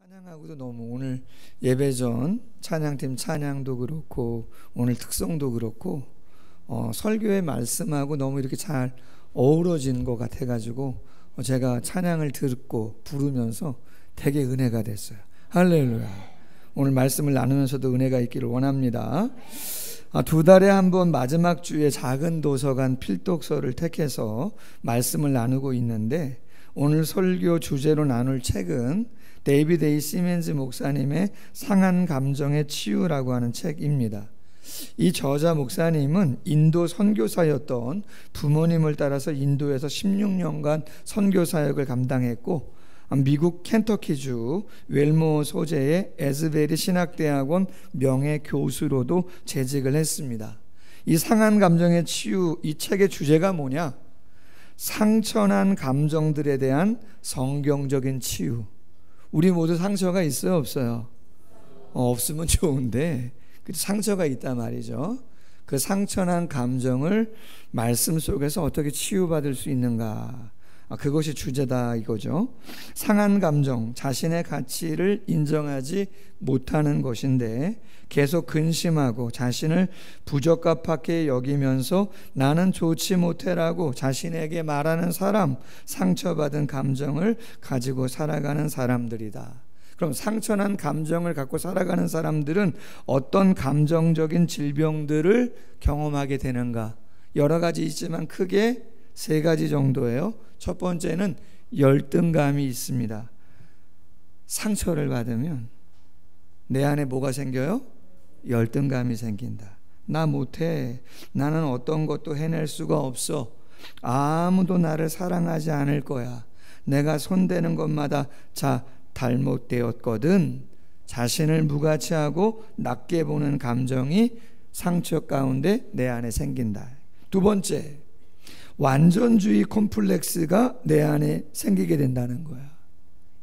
찬양하고도 너무 오늘 예배 전 찬양팀 찬양도 그렇고 오늘 특성도 그렇고 설교의 말씀하고 너무 이렇게 잘 어우러진 것 같아가지고 제가 찬양을 듣고 부르면서 되게 은혜가 됐어요. 할렐루야. 오늘 말씀을 나누면서도 은혜가 있기를 원합니다. 두 달에 한 번 마지막 주에 작은 도서관 필독서를 택해서 말씀을 나누고 있는데 오늘 설교 주제로 나눌 책은 데이비드 A. 시멘즈 목사님의 상한 감정의 치유라고 하는 책입니다. 이 저자 목사님은 인도 선교사였던 부모님을 따라서 인도에서 16년간 선교 사역을 감당했고 미국 켄터키주 웰모 소재의 에즈베리 신학대학원 명예 교수로도 재직을 했습니다. 이 상한 감정의 치유, 이 책의 주제가 뭐냐? 상처난 감정들에 대한 성경적인 치유. 우리 모두 상처가 있어요, 없어요? 없으면 좋은데 상처가 있단 말이죠. 그 상처난 감정을 말씀 속에서 어떻게 치유받을 수 있는가, 그것이 주제다 이거죠. 상한 감정, 자신의 가치를 인정하지 못하는 것인데 계속 근심하고 자신을 부적합하게 여기면서 나는 좋지 못해라고 자신에게 말하는 사람, 상처받은 감정을 가지고 살아가는 사람들이다. 그럼 상처난 감정을 갖고 살아가는 사람들은 어떤 감정적인 질병들을 경험하게 되는가? 여러 가지 있지만 크게 세 가지 정도예요. 첫 번째는 열등감이 있습니다. 상처를 받으면 내 안에 뭐가 생겨요? 열등감이 생긴다. 나 못해. 나는 어떤 것도 해낼 수가 없어. 아무도 나를 사랑하지 않을 거야. 내가 손대는 것마다 잘못되었거든. 자신을 무가치하고 낮게 보는 감정이 상처 가운데 내 안에 생긴다. 두 번째, 완전주의 콤플렉스가 내 안에 생기게 된다는 거야.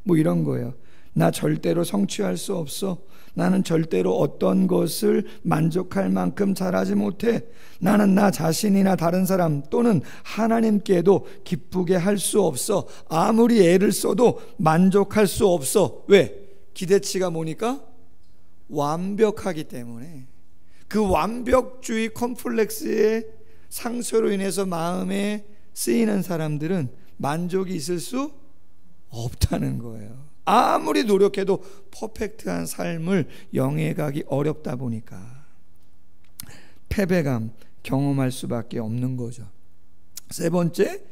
뭐 이런 거예요. 나 절대로 성취할 수 없어. 나는 절대로 어떤 것을 만족할 만큼 잘하지 못해. 나는 나 자신이나 다른 사람 또는 하나님께도 기쁘게 할 수 없어. 아무리 애를 써도 만족할 수 없어. 왜? 기대치가 뭐니까? 완벽하기 때문에. 그 완벽주의 콤플렉스의 상처로 인해서 마음에 쓰이는 사람들은 만족이 있을 수 없다는 거예요. 아무리 노력해도 퍼펙트한 삶을 영해가기 어렵다 보니까 패배감 경험할 수밖에 없는 거죠. 세 번째,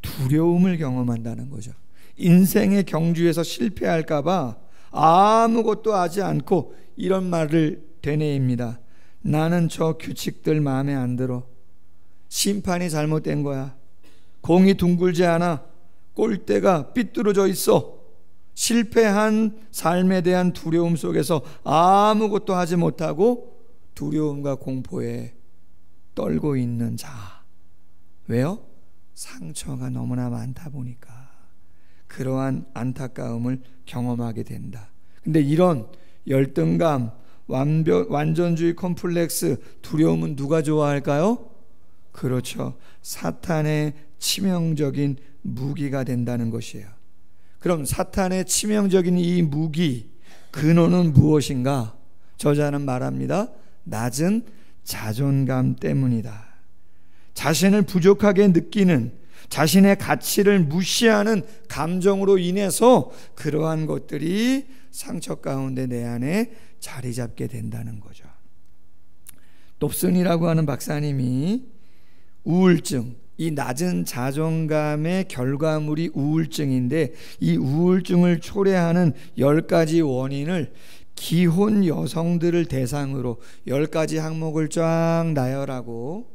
두려움을 경험한다는 거죠. 인생의 경주에서 실패할까 봐 아무것도 하지 않고 이런 말을 되뇌입니다. 나는 저 규칙들 마음에 안 들어. 심판이 잘못된 거야. 공이 둥글지 않아. 골대가 삐뚤어져 있어. 실패한 삶에 대한 두려움 속에서 아무것도 하지 못하고 두려움과 공포에 떨고 있는 자. 왜요? 상처가 너무나 많다 보니까 그러한 안타까움을 경험하게 된다. 근데 이런 열등감, 완전주의 콤플렉스, 두려움은 누가 좋아할까요? 그렇죠. 사탄의 치명적인 무기가 된다는 것이에요. 그럼 사탄의 치명적인 이 무기, 근원은 무엇인가? 저자는 말합니다. 낮은 자존감 때문이다. 자신을 부족하게 느끼는, 자신의 가치를 무시하는 감정으로 인해서 그러한 것들이 상처 가운데 내 안에 자리 잡게 된다는 거죠. dobson이라고 하는 박사님이 우울증, 이 낮은 자존감의 결과물이 우울증인데 이 우울증을 초래하는 10가지 원인을 기혼 여성들을 대상으로 10가지 항목을 쫙 나열하고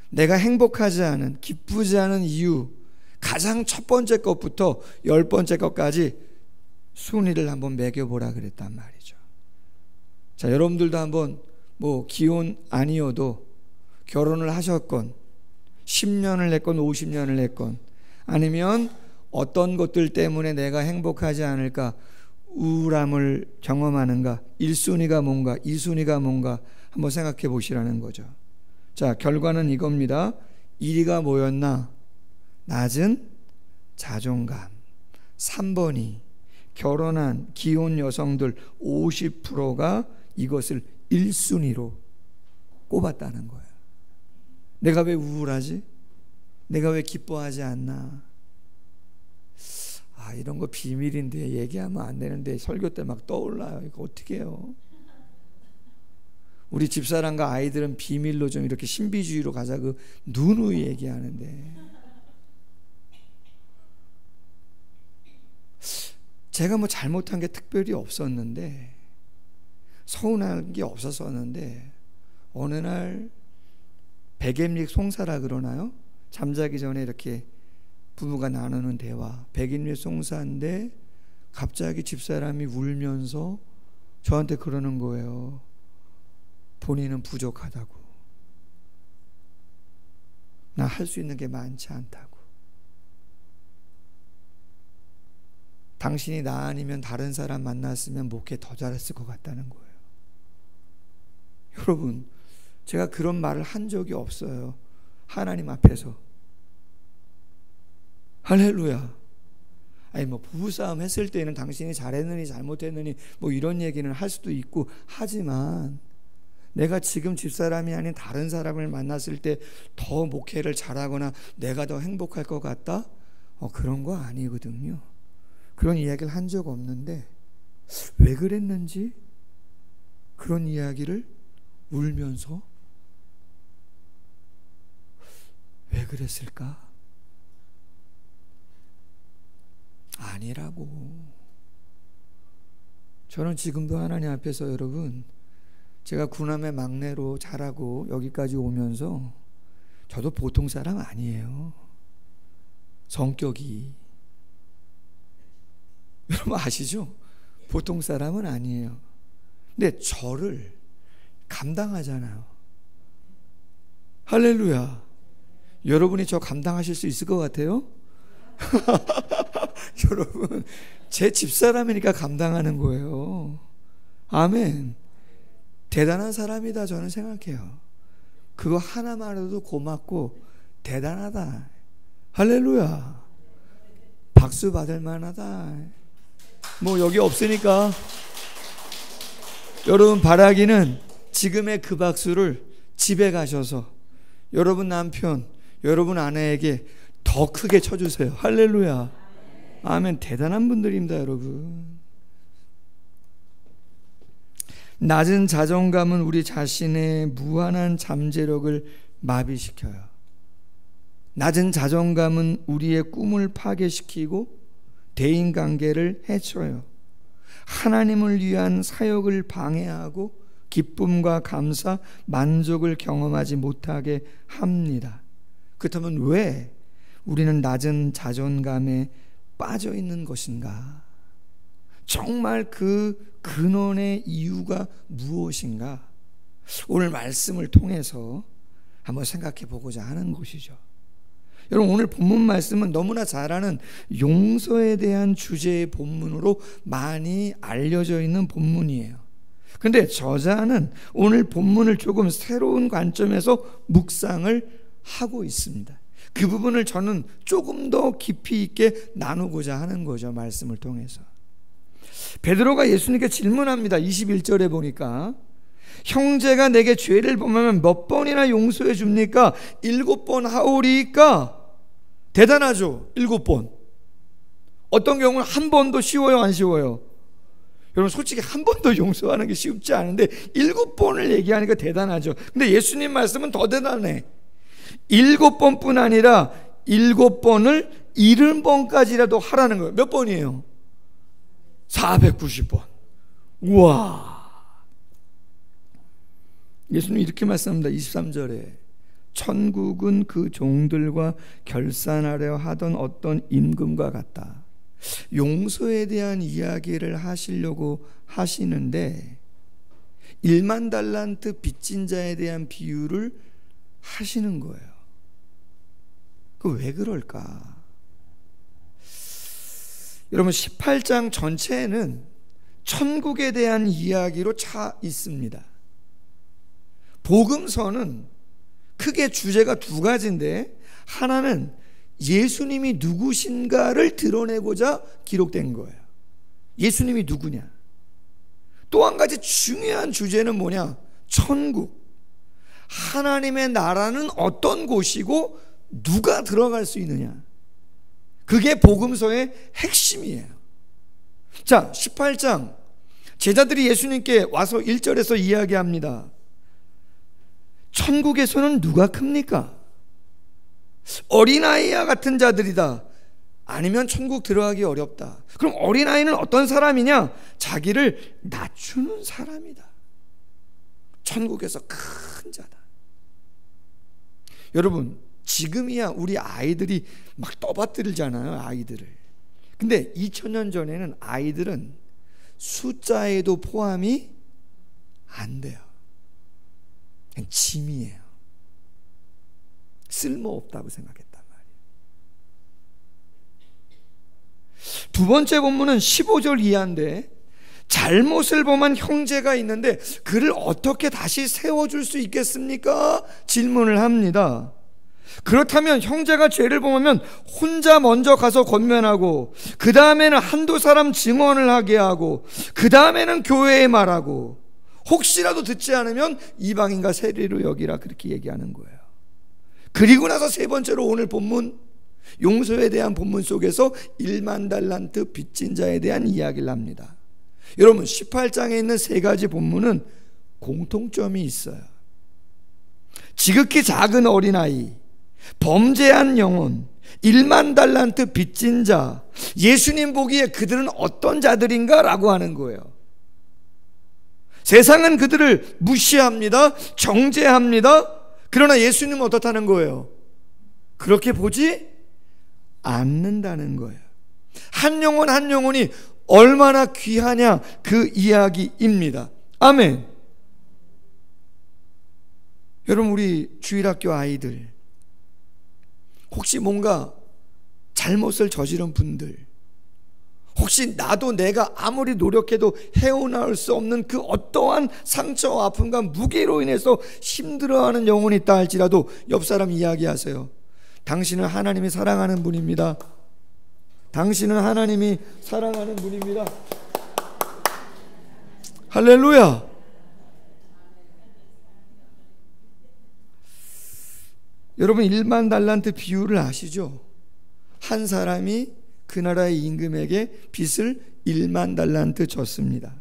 내가 행복하지 않은, 기쁘지 않은 이유, 가장 첫 번째 것부터 10번째 것까지 순위를 한번 매겨보라 그랬단 말이죠. 자, 여러분들도 한번 기혼 아니어도 결혼을 하셨건 10년을 했건 50년을 했건 아니면 어떤 것들 때문에 내가 행복하지 않을까, 우울함을 경험하는가, 1순위가 뭔가 2순위가 뭔가 한번 생각해 보시라는 거죠. 자, 결과는 이겁니다. 1위가 뭐였나? 낮은 자존감. 3번이 결혼한 기혼 여성들 50%가 이것을 1순위로 꼽았다는 거예요. 내가 왜 우울하지? 내가 왜 기뻐하지 않나? 이런 거 비밀인데 얘기하면 안 되는데 설교 때 막 떠올라요. 이거 어떻게 해요? 우리 집사람과 아이들은 비밀로 좀 이렇게 신비주의로 가자고 누누이 얘기하는데, 제가 뭐 잘못한 게 특별히 없었는데, 서운한 게 없었었는데, 어느 날 백임릭 송사라 그러나요? 잠자기 전에 이렇게 부부가 나누는 대화, 백임릭 송사인데 갑자기 집사람이 울면서 저한테 그러는 거예요. 본인은 부족하다고, 나 할 수 있는 게 많지 않다고, 당신이 나 아니면 다른 사람 만났으면 목회 더 잘했을 것 같다는 거예요. 여러분, 제가 그런 말을 한 적이 없어요. 하나님 앞에서. 할렐루야. 뭐 부부싸움 했을 때는 당신이 잘했느니 잘못했느니 뭐 이런 얘기는 할 수도 있고 하지만, 내가 지금 집사람이 아닌 다른 사람을 만났을 때 더 목회를 잘하거나 내가 더 행복할 것 같다? 그런 거 아니거든요. 그런 이야기를 한 적 없는데 왜 그랬는지 그런 이야기를 울면서 왜 그랬을까? 아니라고. 저는 지금도 하나님 앞에서 여러분, 제가 구남의 막내로 자라고 여기까지 오면서 저도 보통 사람 아니에요. 성격이, 여러분 아시죠? 보통 사람은 아니에요. 근데 저를 감당하잖아요. 할렐루야. 여러분이 저 감당하실 수 있을 것 같아요? 여러분, 제 집사람이니까 감당하는 거예요. 아멘. 대단한 사람이다 저는 생각해요. 그거 하나만으로도 고맙고 대단하다. 할렐루야. 박수 받을 만하다. 뭐 여기 없으니까 여러분 바라기는 지금의 그 박수를 집에 가셔서 여러분 남편, 여러분 아내에게 더 크게 쳐주세요. 할렐루야. 아멘. 대단한 분들입니다 여러분. 낮은 자존감은 우리 자신의 무한한 잠재력을 마비시켜요. 낮은 자존감은 우리의 꿈을 파괴시키고 대인관계를 해쳐요. 하나님을 위한 사역을 방해하고 기쁨과 감사, 만족을 경험하지 못하게 합니다. 그렇다면 왜 우리는 낮은 자존감에 빠져 있는 것인가? 정말 그 근원의 이유가 무엇인가? 오늘 말씀을 통해서 한번 생각해 보고자 하는 것이죠. 여러분, 오늘 본문 말씀은 너무나 잘 아는 용서에 대한 주제의 본문으로 많이 알려져 있는 본문이에요. 그런데 저자는 오늘 본문을 조금 새로운 관점에서 묵상을 하고 있습니다. 그 부분을 저는 조금 더 깊이 있게 나누고자 하는 거죠. 말씀을 통해서 베드로가 예수님께 질문합니다. 21절에 보니까 형제가 내게 죄를 범하면 몇 번이나 용서해 줍니까? 7번 하오리까? 대단하죠. 7번. 어떤 경우는 한 번도 쉬워요, 안 쉬워요? 여러분 솔직히 한 번도 용서하는 게 쉽지 않은데 7번을 얘기하니까 대단하죠. 근데 예수님 말씀은 더 대단해. 7번뿐 아니라 7번을 70번까지라도 하라는 거예요. 몇 번이에요? 490번. 우와. 예수님 이렇게 말씀합니다. 23절에 천국은 그 종들과 결산하려 하던 어떤 임금과 같다. 용서에 대한 이야기를 하시려고 하시는데 1만 달란트 빚진 자에 대한 비유를 하시는 거예요. 그 왜 그럴까? 여러분 18장 전체에는 천국에 대한 이야기로 차 있습니다. 복음서는 크게 주제가 두 가지인데 하나는 예수님이 누구신가를 드러내고자 기록된 거예요. 예수님이 누구냐? 또 한 가지 중요한 주제는 뭐냐? 천국. 하나님의 나라는 어떤 곳이고 누가 들어갈 수 있느냐? 그게 복음서의 핵심이에요. 자, 18장 제자들이 예수님께 와서 1절에서 이야기합니다. 천국에서는 누가 큽니까? 어린아이와 같은 자들이다. 아니면 천국 들어가기 어렵다. 그럼 어린아이는 어떤 사람이냐? 자기를 낮추는 사람이다. 천국에서 큰 자다. 여러분, 지금이야 우리 아이들이 막 떠받들잖아요, 아이들을. 근데 2000년 전에는 아이들은 숫자에도 포함이 안 돼요. 그냥 짐이에요. 쓸모없다고 생각했단 말이에요. 두 번째 본문은 15절 이하인데, 잘못을 범한 형제가 있는데 그를 어떻게 다시 세워줄 수 있겠습니까? 질문을 합니다. 그렇다면 형제가 죄를 범하면 혼자 먼저 가서 권면하고, 그 다음에는 한두 사람 증언을 하게 하고, 그 다음에는 교회에 말하고, 혹시라도 듣지 않으면 이방인과 세리로 여기라, 그렇게 얘기하는 거예요. 그리고 나서 세 번째로 오늘 본문, 용서에 대한 본문 속에서 1만 달란트 빚진 자에 대한 이야기를 합니다. 여러분, 18장에 있는 세 가지 본문은 공통점이 있어요. 지극히 작은 어린아이, 범죄한 영혼, 1만 달란트 빚진 자, 예수님 보기에 그들은 어떤 자들인가 라고 하는 거예요. 세상은 그들을 무시합니다. 정죄합니다. 그러나 예수님은 어떻다는 거예요? 그렇게 보지 않는다는 거예요. 한 영혼 한 영혼이 얼마나 귀하냐, 그 이야기입니다. 아멘. 여러분, 우리 주일학교 아이들, 혹시 뭔가 잘못을 저지른 분들, 혹시 나도 내가 아무리 노력해도 헤어나올 수 없는 그 어떠한 상처와 아픔과 무게로 인해서 힘들어하는 영혼이 있다 할지라도 옆 사람 이야기하세요. 당신은 하나님이 사랑하는 분입니다. 당신은 하나님이 사랑하는 분입니다. 할렐루야. 여러분, 1만 달란트 비유를 아시죠? 한 사람이 그 나라의 임금에게 빚을 1만 달란트 졌습니다.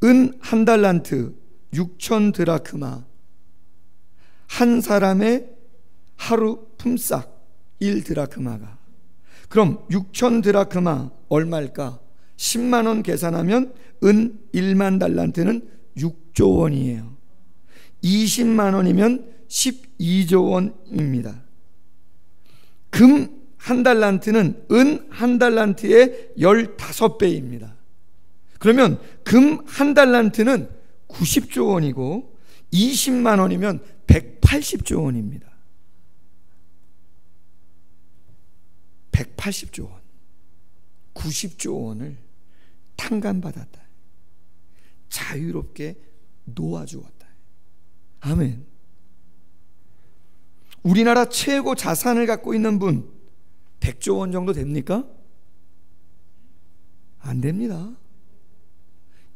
은 한 달란트 6천 드라크마, 한 사람의 하루 품삯 1드라크마가. 그럼 6천 드라크마 얼마일까? 10만 원 계산하면 은 1만 달란트는 6조 원이에요. 20만 원이면 12조 원입니다. 금 한 달란트는 은 한 달란트의 15배입니다. 그러면 금 한 달란트는 90조 원이고 20만 원이면 180조 원입니다. 180조 원, 90조 원을 탕감받았다. 자유롭게 놓아주었다. 아멘. 우리나라 최고 자산을 갖고 있는 분 100조 원 정도 됩니까? 안 됩니다.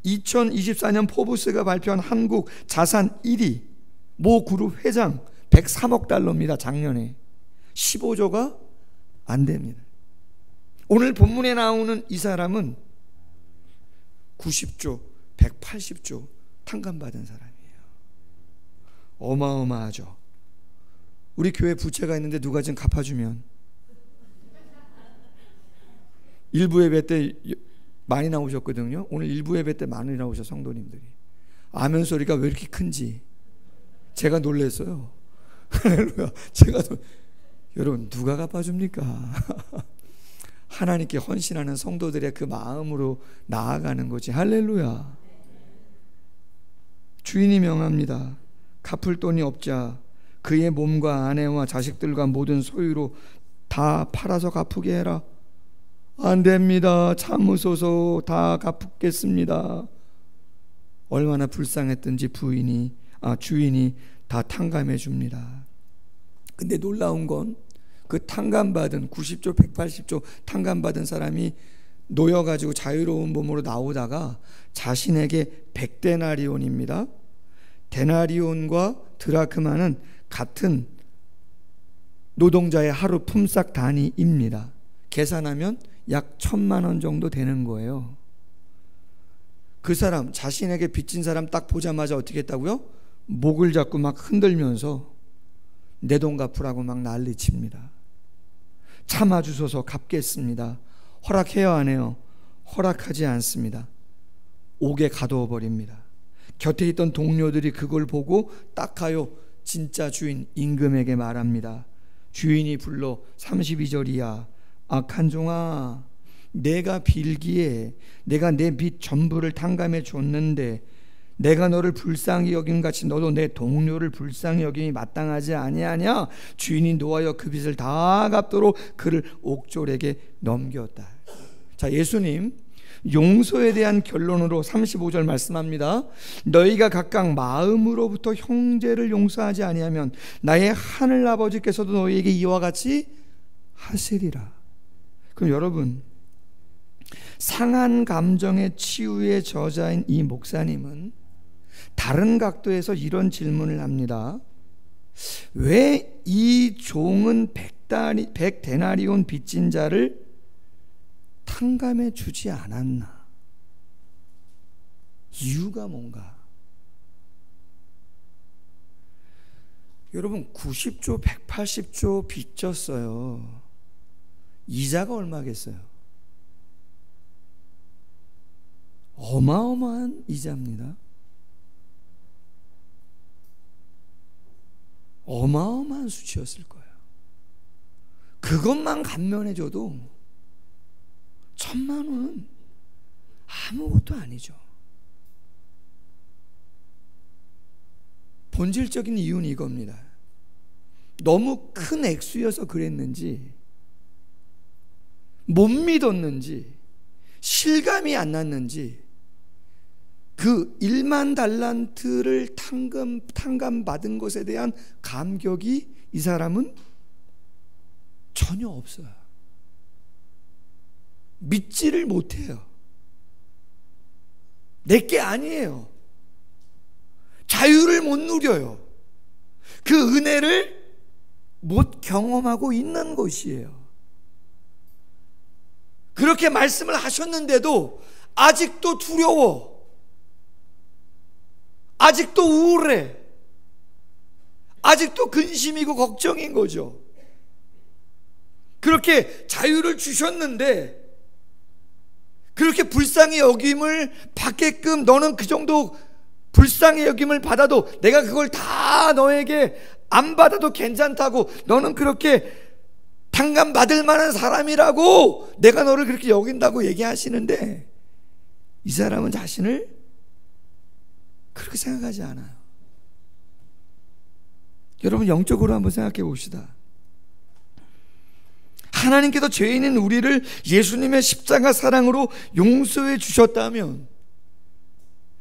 2024년 포브스가 발표한 한국 자산 1위 모 그룹 회장 103억 달러입니다. 작년에. 15조가 안 됩니다. 오늘 본문에 나오는 이 사람은 90조, 180조 탕감받은 사람이에요. 어마어마하죠. 우리 교회 부채가 있는데 누가 좀 갚아주면, 일부 예배 때 많이 나오셨거든요. 오늘 일부 예배 때 많이 나오셔, 성도님들이. 아멘 소리가 왜 이렇게 큰지 제가 놀랐어요. 할렐루야. 여러분, 누가 갚아줍니까? 하나님께 헌신하는 성도들의 그 마음으로 나아가는 거지. 할렐루야. 주인이 명합니다. 갚을 돈이 없자 그의 몸과 아내와 자식들과 모든 소유로 다 팔아서 갚게 해라. 안 됩니다. 참으소서. 다 갚겠습니다. 얼마나 불쌍했든지 주인이 다 탕감해 줍니다. 근데 놀라운 건 그 탕감받은 90조 180조 탕감받은 사람이 놓여가지고 자유로운 몸으로 나오다가 자신에게 100데나리온입니다. 데나리온과 드라크마는 같은 노동자의 하루 품삯 단위입니다. 계산하면 약 1,000만 원 정도 되는 거예요. 그 사람, 자신에게 빚진 사람 딱 보자마자 어떻게 했다고요? 목을 잡고 막 흔들면서 내 돈 갚으라고 막 난리칩니다. 참아주소서, 갚겠습니다. 허락해요, 안 해요? 허락하지 않습니다. 옥에 가두어 버립니다. 곁에 있던 동료들이 그걸 보고 딱 가요 진짜 주인 임금에게 말합니다. 주인이 불러 32절이야. 악한 종아, 내가 빌기에 내가 내 빚 전부를 탕감해 줬는데 내가 너를 불쌍히 여김 같이 너도 내 동료를 불쌍히 여김이 마땅하지 아니하냐? 주인이 노하여 그 빚을 다 갚도록 그를 옥졸에게 넘겼다. 자, 예수님 용서에 대한 결론으로 35절 말씀합니다. 너희가 각각 마음으로부터 형제를 용서하지 아니하면 나의 하늘 아버지께서도 너희에게 이와 같이 하시리라. 그럼 여러분, 상한 감정의 치유의 저자인 이 목사님은 다른 각도에서 이런 질문을 합니다. 왜 이 종은 100데나리온 빚진 자를 탕감해 주지 않았나? 이유가 뭔가? 여러분, 90조 180조 빚졌어요. 이자가 얼마겠어요? 어마어마한 이자입니다. 어마어마한 수치였을 거예요. 그것만 감면해줘도 1,000만 원은 아무것도 아니죠. 본질적인 이유는 이겁니다. 너무 큰 액수여서 그랬는지, 못 믿었는지, 실감이 안 났는지, 그 1만 달란트를 탕감받은 것에 대한 감격이 이 사람은 전혀 없어요. 믿지를 못해요. 내게 아니에요. 자유를 못 누려요. 그 은혜를 못 경험하고 있는 것이에요. 그렇게 말씀을 하셨는데도 아직도 두려워, 아직도 우울해, 아직도 근심이고 걱정인 거죠. 그렇게 자유를 주셨는데 그렇게 불쌍히 여김을 받게끔, 너는 그 정도 불쌍히 여김을 받아도 내가 그걸 다 너에게 안 받아도 괜찮다고, 너는 그렇게 탕감받을 만한 사람이라고 내가 너를 그렇게 여긴다고 얘기하시는데 이 사람은 자신을 그렇게 생각하지 않아요. 여러분, 영적으로 한번 생각해 봅시다. 하나님께서 죄인인 우리를 예수님의 십자가 사랑으로 용서해 주셨다면,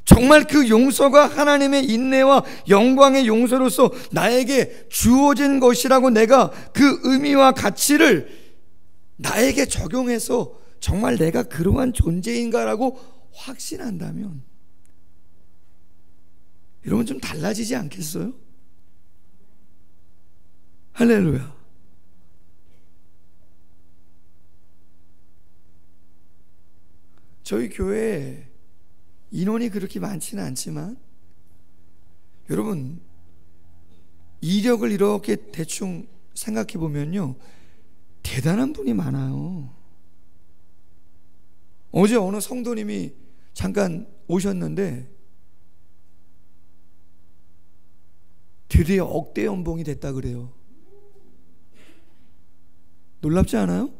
정말 그 용서가 하나님의 인내와 영광의 용서로서 나에게 주어진 것이라고 내가 그 의미와 가치를 나에게 적용해서 정말 내가 그러한 존재인가라고 확신한다면, 여러분 좀 달라지지 않겠어요? 할렐루야. 저희 교회에 인원이 그렇게 많지는 않지만 여러분, 이력을 이렇게 대충 생각해 보면요, 대단한 분이 많아요. 어제 어느 성도님이 잠깐 오셨는데 드디어 억대 연봉이 됐다 그래요. 놀랍지 않아요?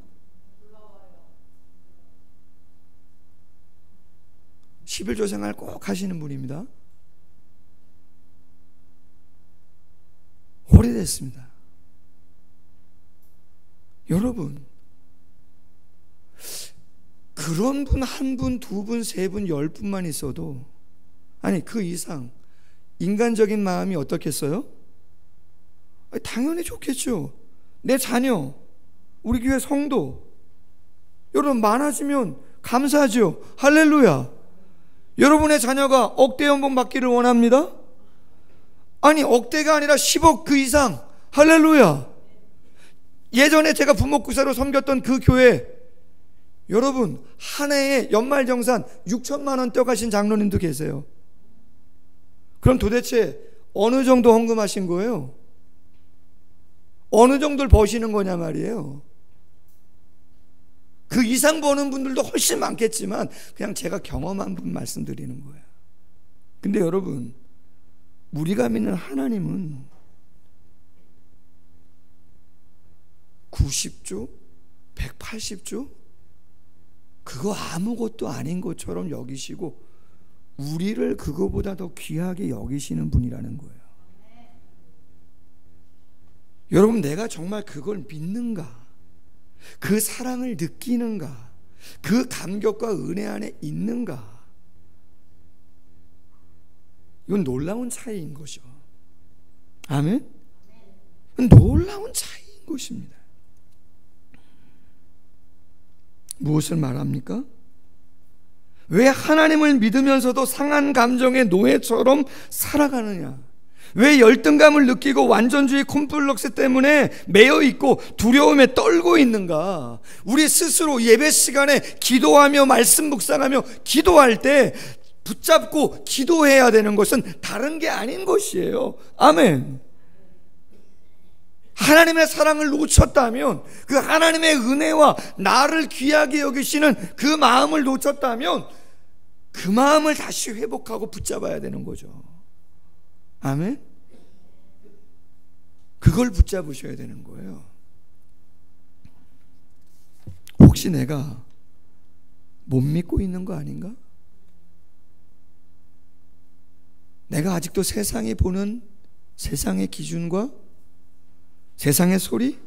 11조 생활 꼭 하시는 분입니다. 오래됐습니다. 여러분, 그런 분 한 분, 두 분, 세 분, 10분만 있어도, 아니 그 이상 인간적인 마음이 어떻겠어요? 당연히 좋겠죠. 내 자녀, 우리 교회 성도, 여러분 많아지면 감사하죠. 할렐루야. 여러분의 자녀가 억대 연봉 받기를 원합니다. 아니, 억대가 아니라 10억 그 이상. 할렐루야. 예전에 제가 부목구사로 섬겼던 그 교회, 여러분 한 해에 연말정산 6천만 원 떼어가신 장로님도 계세요. 그럼 도대체 어느 정도 헌금하신 거예요? 어느 정도를 버시는 거냐 말이에요. 그 이상 버는 분들도 훨씬 많겠지만 그냥 제가 경험한 분 말씀드리는 거예요. 근데 여러분, 우리가 믿는 하나님은 90조? 180조? 그거 아무것도 아닌 것처럼 여기시고 우리를 그거보다 더 귀하게 여기시는 분이라는 거예요. 여러분, 내가 정말 그걸 믿는가? 그 사랑을 느끼는가? 그 감격과 은혜 안에 있는가? 이건 놀라운 차이인 것이죠. 아멘? 놀라운 차이인 것입니다. 무엇을 말합니까? 왜 하나님을 믿으면서도 상한 감정의 노예처럼 살아가느냐? 왜 열등감을 느끼고 완전주의 콤플렉스 때문에 매여있고 두려움에 떨고 있는가? 우리 스스로 예배 시간에 기도하며 말씀 묵상하며 기도할 때 붙잡고 기도해야 되는 것은 다른 게 아닌 것이에요. 아멘. 하나님의 사랑을 놓쳤다면, 그 하나님의 은혜와 나를 귀하게 여기시는 그 마음을 놓쳤다면 그 마음을 다시 회복하고 붙잡아야 되는 거죠. 아멘. 그걸 붙잡으셔야 되는 거예요. 혹시 내가 못 믿고 있는 거 아닌가? 내가 아직도 세상이 보는 세상의 기준과 세상의 소리,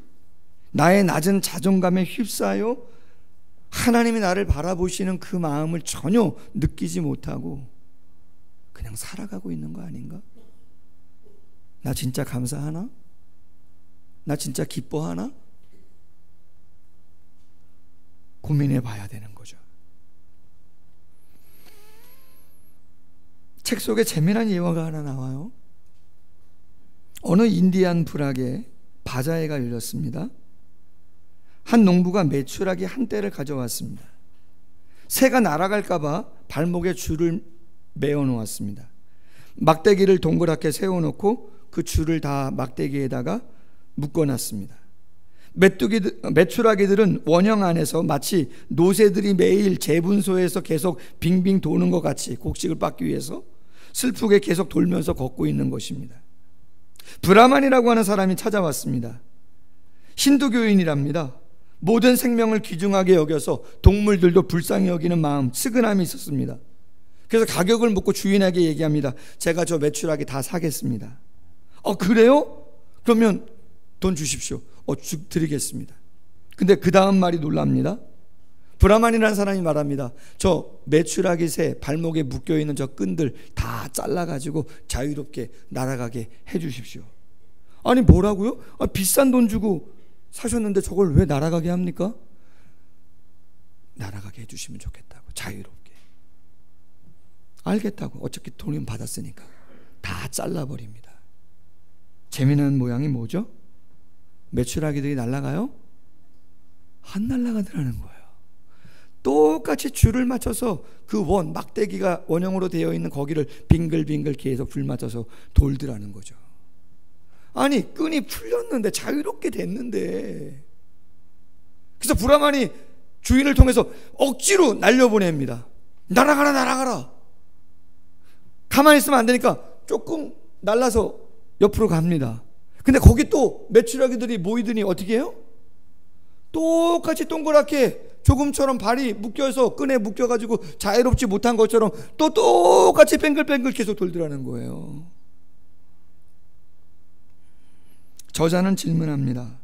나의 낮은 자존감에 휩싸여 하나님이 나를 바라보시는 그 마음을 전혀 느끼지 못하고 그냥 살아가고 있는 거 아닌가? 나 진짜 감사하나? 나 진짜 기뻐하나? 고민해 봐야 되는 거죠. 책 속에 재미난 예화가 하나 나와요. 어느 인디안 부락에 바자회가 열렸습니다. 한 농부가 메추라기 한 떼를 가져왔습니다. 새가 날아갈까봐 발목에 줄을 메어 놓았습니다. 막대기를 동그랗게 세워놓고 그 줄을 다 막대기에다가 묶어놨습니다. 메추라기들은 원형 안에서 마치 노새들이 매일 재분소에서 계속 빙빙 도는 것 같이 곡식을 빻기 위해서 슬프게 계속 돌면서 걷고 있는 것입니다. 브라만이라고 하는 사람이 찾아왔습니다. 힌두교인이랍니다. 모든 생명을 귀중하게 여겨서 동물들도 불쌍히 여기는 마음, 측은함이 있었습니다. 그래서 가격을 묻고 주인에게 얘기합니다. 제가 저 메추라기 다 사겠습니다. 그래요? 그러면 돈 주십시오. 드리겠습니다. 근데 그 다음 말이 놀랍니다. 브라만이라는 사람이 말합니다. 저 메추라기 새 발목에 묶여있는 저 끈들 다 잘라가지고 자유롭게 날아가게 해주십시오. 아니 뭐라고요? 비싼 돈 주고 사셨는데 저걸 왜 날아가게 합니까? 날아가게 해주시면 좋겠다고, 자유롭게. 알겠다고. 어차피 돈은 받았으니까 다 잘라버립니다. 재미난 모양이 뭐죠? 메추라기들이 날아가요? 안 날아가더라는 거예요. 똑같이 줄을 맞춰서 그 막대기가 원형으로 되어 있는 거기를 빙글빙글 계속 줄 맞춰서 돌더라는 거죠. 아니 끈이 풀렸는데, 자유롭게 됐는데. 그래서 브라만이 주인을 통해서 억지로 날려보냅니다. 날아가라 날아가라. 가만히 있으면 안 되니까 조금 날라서 옆으로 갑니다. 근데 거기 또 메추라기들이 모이더니 어떻게 해요? 똑같이 동그랗게 조금처럼 발이 묶여서 끈에 묶여가지고 자유롭지 못한 것처럼 또 똑같이 뱅글뱅글 계속 돌더라는 거예요. 저자는 질문합니다.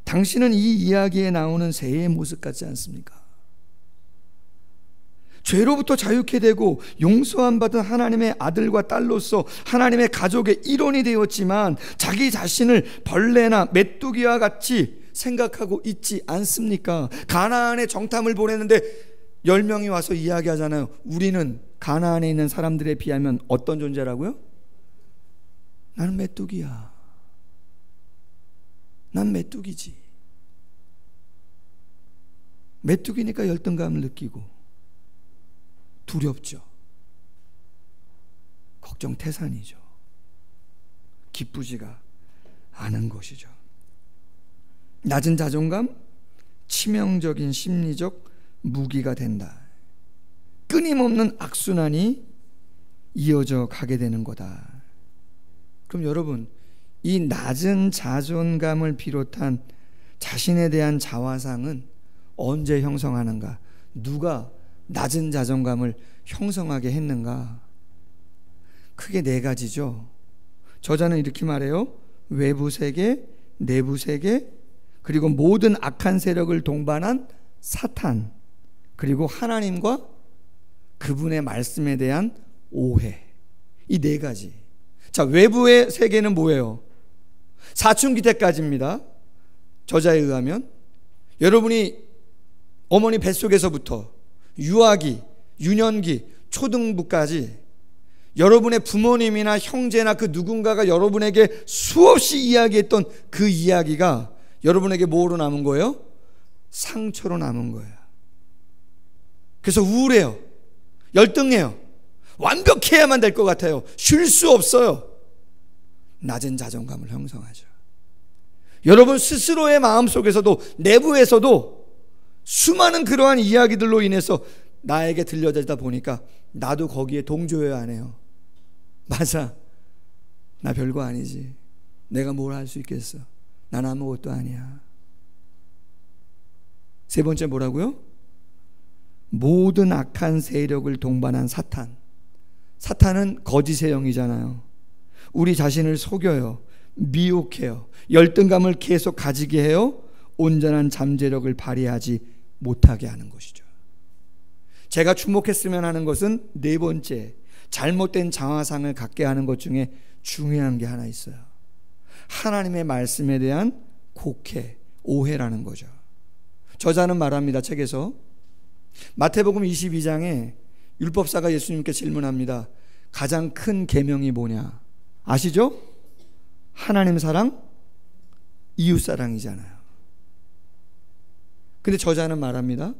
당신은 이 이야기에 나오는 새의 모습 같지 않습니까? 죄로부터 자유케 되고 용서함 받은 하나님의 아들과 딸로서 하나님의 가족의 일원이 되었지만 자기 자신을 벌레나 메뚜기와 같이 생각하고 있지 않습니까? 가나안에 정탐을 보냈는데 10명이 와서 이야기하잖아요. 우리는 가나안에 있는 사람들에 비하면 어떤 존재라고요? 나는 메뚜기야. 난 메뚜기지. 메뚜기니까 열등감을 느끼고 두렵죠. 걱정태산이죠. 기쁘지가 않은 것이죠. 낮은 자존감, 치명적인 심리적 무기가 된다. 끊임없는 악순환이 이어져 가게 되는 거다. 그럼 여러분, 이 낮은 자존감을 비롯한 자신에 대한 자화상은 언제 형성하는가? 누가 낮은 자존감을 형성하게 했는가? 크게 4가지죠. 저자는 이렇게 말해요. 외부 세계, 내부 세계, 그리고 모든 악한 세력을 동반한 사탄, 그리고 하나님과 그분의 말씀에 대한 오해. 이 4가지. 자, 외부의 세계는 뭐예요? 사춘기 때까지입니다. 저자에 의하면 여러분이 어머니 뱃속에서부터 유아기, 유년기, 초등부까지 여러분의 부모님이나 형제나 그 누군가가 여러분에게 수없이 이야기했던 그 이야기가 여러분에게 뭐로 남은 거예요? 상처로 남은 거예요. 그래서 우울해요. 열등해요. 완벽해야만 될 것 같아요. 쉴 수 없어요. 낮은 자존감을 형성하죠. 여러분 스스로의 마음속에서도, 내부에서도 수많은 그러한 이야기들로 인해서 나에게 들려지다 보니까 나도 거기에 동조해야 하네요. 맞아, 나 별거 아니지. 내가 뭘 할 수 있겠어. 난 아무것도 아니야. 3번째 뭐라고요? 모든 악한 세력을 동반한 사탄. 사탄은 거짓의 영이잖아요. 우리 자신을 속여요. 미혹해요. 열등감을 계속 가지게 해요. 온전한 잠재력을 발휘하지 못하게 하는 것이죠. 제가 주목했으면 하는 것은 4번째, 잘못된 장화상을 갖게 하는 것 중에 중요한 게 하나 있어요. 하나님의 말씀에 대한 곡해, 오해라는 거죠. 저자는 말합니다. 책에서 마태복음 22장에 율법사가 예수님께 질문합니다. 가장 큰 계명이 뭐냐? 아시죠? 하나님 사랑, 이웃 사랑이잖아요. 근데 저자는 말합니다.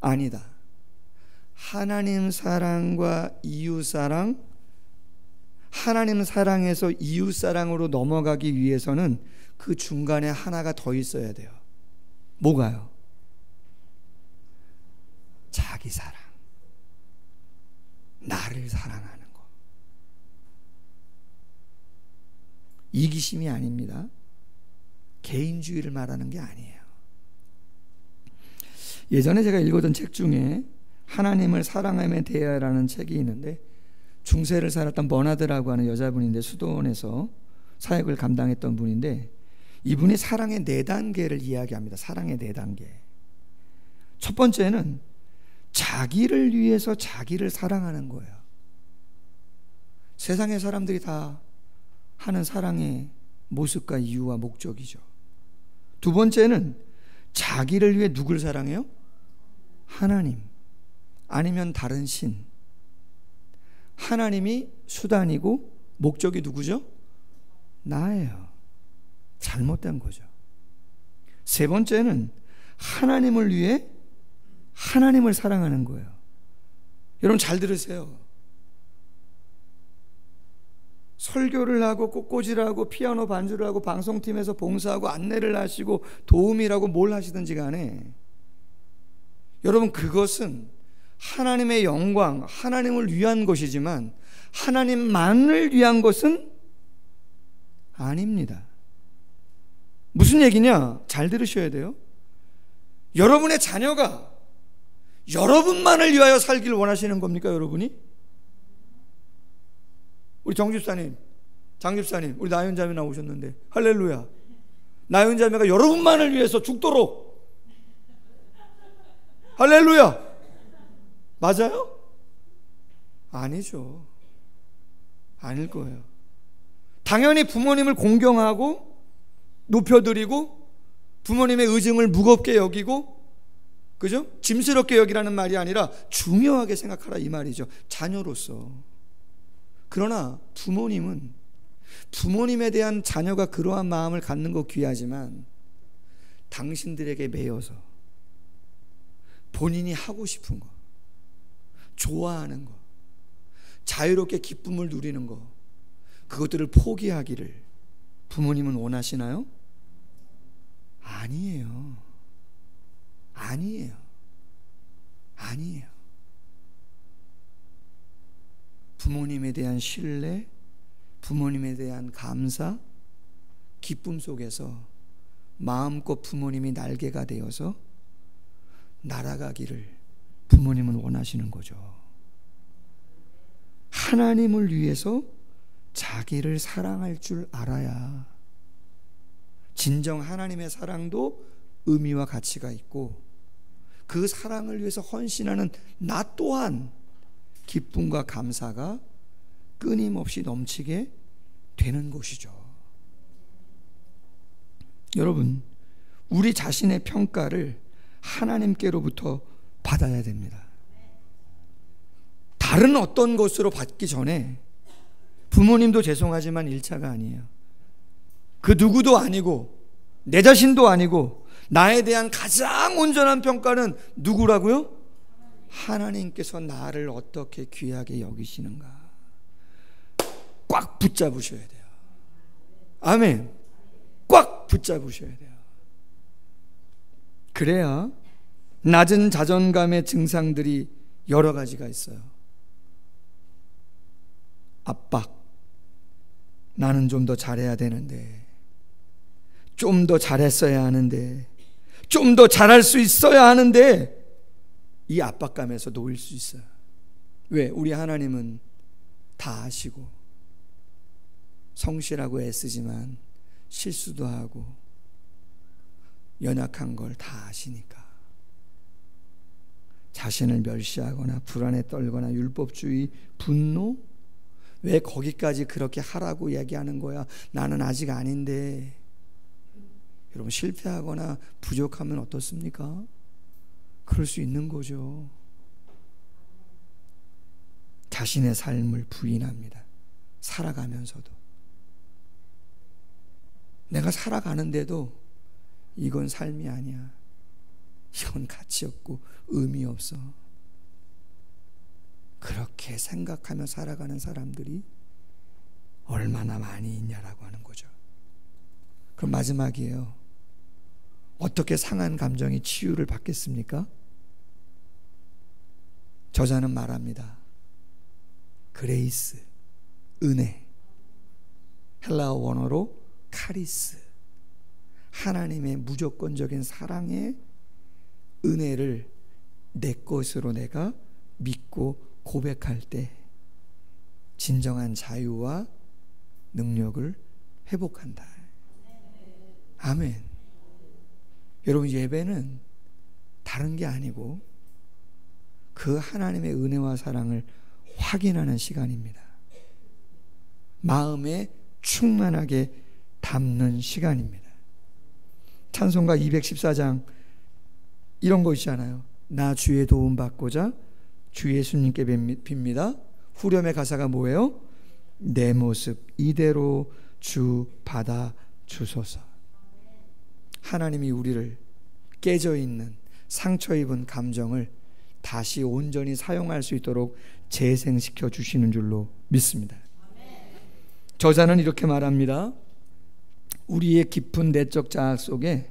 아니다. 하나님 사랑과 이웃 사랑, 하나님 사랑에서 이웃 사랑으로 넘어가기 위해서는 그 중간에 하나가 더 있어야 돼요. 뭐가요? 자기 사랑, 나를 사랑하는 거. 이기심이 아닙니다. 개인주의를 말하는 게 아니에요. 예전에 제가 읽었던 책 중에 하나님을 사랑함에 대하여라는 책이 있는데, 중세를 살았던 버나드라고 하는 여자분인데, 수도원에서 사역을 감당했던 분인데, 이분이 사랑의 4단계를 이야기합니다. 사랑의 4단계. 첫 번째는 자기를 위해서 자기를 사랑하는 거예요. 세상의 사람들이 다 하는 사랑의 모습과 이유와 목적이죠. 2번째는 자기를 위해 누굴 사랑해요? 하나님, 아니면 다른 신. 하나님이 수단이고 목적이 누구죠? 나예요. 잘못된 거죠. 3번째는 하나님을 위해 하나님을 사랑하는 거예요. 여러분 잘 들으세요. 설교를 하고 꽃꽂이를 하고 피아노 반주를 하고 방송팀에서 봉사하고 안내를 하시고 도우미라고 뭘 하시든지 간에 여러분 그것은 하나님의 영광, 하나님을 위한 것이지만 하나님만을 위한 것은 아닙니다. 무슨 얘기냐? 잘 들으셔야 돼요. 여러분의 자녀가 여러분만을 위하여 살기를 원하시는 겁니까, 여러분이? 우리 정집사님, 장집사님, 우리 나윤자매 나오셨는데 할렐루야. 나윤자매가 여러분만을 위해서 죽도록, 할렐루야. 맞아요? 아니죠. 아닐 거예요. 당연히 부모님을 공경하고 높여드리고 부모님의 의증을 무겁게 여기고 그죠? 짐스럽게 여기라는 말이 아니라 중요하게 생각하라 이 말이죠. 자녀로서. 그러나 부모님은 부모님에 대한 자녀가 그러한 마음을 갖는 거 귀하지만 당신들에게 매여서 본인이 하고 싶은 거, 좋아하는 거, 자유롭게 기쁨을 누리는 거, 그것들을 포기하기를 부모님은 원하시나요? 아니에요. 아니에요. 아니에요. 부모님에 대한 신뢰, 부모님에 대한 감사, 기쁨 속에서 마음껏 부모님이 날개가 되어서 날아가기를 부모님은 원하시는 거죠. 하나님을 위해서 자기를 사랑할 줄 알아야 진정 하나님의 사랑도 의미와 가치가 있고 그 사랑을 위해서 헌신하는 나 또한 기쁨과 감사가 끊임없이 넘치게 되는 것이죠. 여러분, 우리 자신의 평가를 하나님께로부터 받아야 됩니다. 다른 어떤 것으로 받기 전에 부모님도 죄송하지만 1차가 아니에요. 그 누구도 아니고 내 자신도 아니고 나에 대한 가장 온전한 평가는 누구라고요? 하나님께서 나를 어떻게 귀하게 여기시는가 꽉 붙잡으셔야 돼요. 아멘. 꽉 붙잡으셔야 돼요. 그래야 낮은 자존감의 증상들이 여러 가지가 있어요. 압박, 나는 좀 더 잘해야 되는데, 좀 더 잘했어야 하는데, 좀 더 잘할 수 있어야 하는데, 이 압박감에서 놓일 수 있어요. 왜? 우리 하나님은 다 아시고 성실하고 애쓰지만 실수도 하고 연약한 걸 다 아시니까 자신을 멸시하거나 불안에 떨거나 율법주의, 분노, 왜 거기까지 그렇게 하라고 얘기하는 거야? 나는 아직 아닌데. 여러분, 실패하거나 부족하면 어떻습니까? 그럴 수 있는 거죠. 자신의 삶을 부인합니다. 살아가면서도. 내가 살아가는데도 이건 삶이 아니야. 이건 가치 없고 의미 없어. 그렇게 생각하며 살아가는 사람들이 얼마나 많이 있냐라고 하는 거죠. 그럼 마지막이에요. 어떻게 상한 감정이 치유를 받겠습니까? 저자는 말합니다. 그레이스, 은혜, 헬라어 원어로 카리스, 하나님의 무조건적인 사랑의 은혜를 내 것으로 내가 믿고 고백할 때 진정한 자유와 능력을 회복한다. 아멘. 여러분, 예배는 다른 게 아니고 그 하나님의 은혜와 사랑을 확인하는 시간입니다. 마음에 충만하게 담는 시간입니다. 찬송가 214장 이런 거 있잖아요. 나 주의 도움 받고자 주 예수님께 빕니다. 후렴의 가사가 뭐예요? 내 모습 이대로 주 받아 주소서. 하나님이 우리를 깨져 있는 상처 입은 감정을 다시 온전히 사용할 수 있도록 재생시켜 주시는 줄로 믿습니다. 저자는 이렇게 말합니다. 우리의 깊은 내적 자아 속에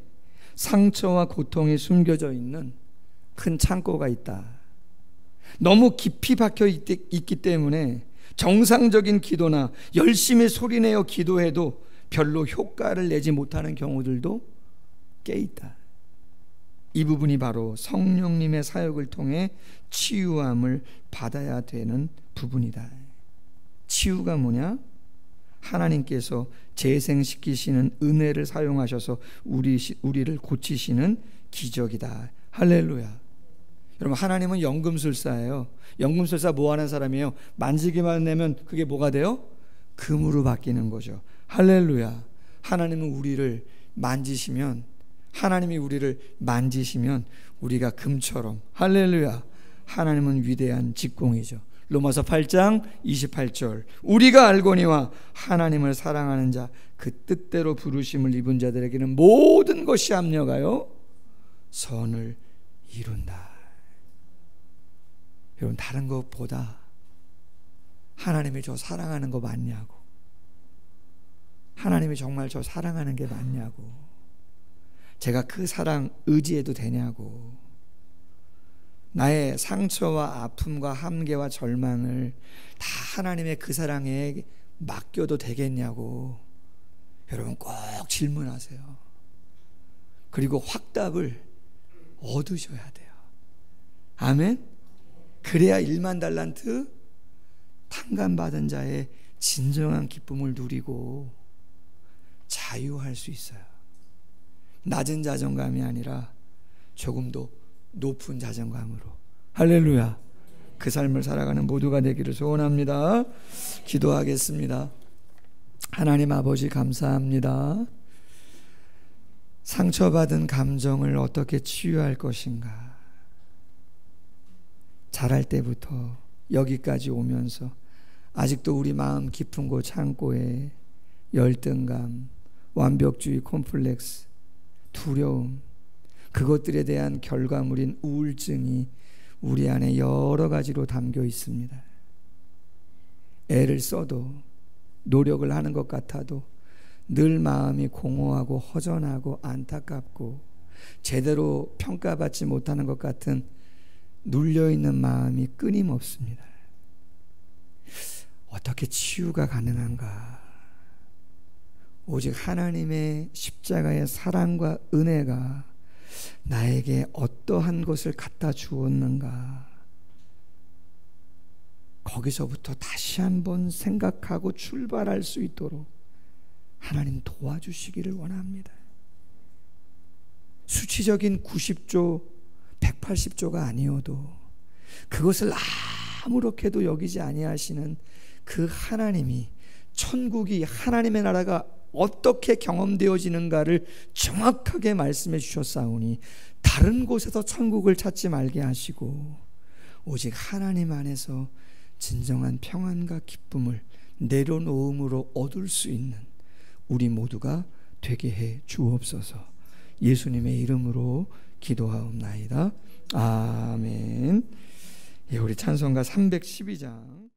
상처와 고통이 숨겨져 있는 큰 창고가 있다. 너무 깊이 박혀 있기 때문에 정상적인 기도나 열심히 소리내어 기도해도 별로 효과를 내지 못하는 경우들도 꽤 있다. 이 부분이 바로 성령님의 사역을 통해 치유함을 받아야 되는 부분이다. 치유가 뭐냐? 하나님께서 재생시키시는 은혜를 사용하셔서 우리를 고치시는 기적이다. 할렐루야. 여러분, 하나님은 연금술사예요. 연금술사 뭐 하는 사람이에요? 만지기만 하면 그게 뭐가 돼요? 금으로 바뀌는 거죠. 할렐루야. 하나님은 우리를 만지시면, 하나님이 우리를 만지시면 우리가 금처럼, 할렐루야, 하나님은 위대한 직공이죠. 로마서 8장 28절, 우리가 알거니와 하나님을 사랑하는 자, 그 뜻대로 부르심을 입은 자들에게는 모든 것이 합력하여 선을 이룬다. 여러분, 다른 것보다 하나님이 저 사랑하는 거 맞냐고, 하나님이 정말 저 사랑하는 게 맞냐고, 제가 그 사랑 의지해도 되냐고, 나의 상처와 아픔과 함께와 절망을 다 하나님의 그 사랑에 맡겨도 되겠냐고 여러분 꼭 질문하세요. 그리고 확답을 얻으셔야 돼요. 아멘. 그래야 1만 달란트 탕감받은 자의 진정한 기쁨을 누리고 자유할 수 있어요. 낮은 자존감이 아니라 조금 더 높은 자존감으로, 할렐루야, 그 삶을 살아가는 모두가 되기를 소원합니다. 기도하겠습니다. 하나님 아버지, 감사합니다. 상처받은 감정을 어떻게 치유할 것인가, 자랄 때부터 여기까지 오면서 아직도 우리 마음 깊은 곳 창고에 열등감, 완벽주의 콤플렉스, 두려움, 그것들에 대한 결과물인 우울증이 우리 안에 여러 가지로 담겨 있습니다. 애를 써도, 노력을 하는 것 같아도 늘 마음이 공허하고 허전하고 안타깝고 제대로 평가받지 못하는 것 같은 눌려있는 마음이 끊임없습니다. 어떻게 치유가 가능한가? 오직 하나님의 십자가의 사랑과 은혜가 나에게 어떠한 것을 갖다 주었는가, 거기서부터 다시 한번 생각하고 출발할 수 있도록 하나님 도와주시기를 원합니다. 수치적인 90조 180조가 아니어도 그것을 아무렇게도 여기지 아니하시는 그 하나님이, 천국이, 하나님의 나라가 어떻게 경험되어지는가를 정확하게 말씀해 주셨사오니 다른 곳에서 천국을 찾지 말게 하시고 오직 하나님 안에서 진정한 평안과 기쁨을 내려놓음으로 얻을 수 있는 우리 모두가 되게 해 주옵소서. 예수님의 이름으로 기도하옵나이다. 아멘. 예, 우리 찬송가 312장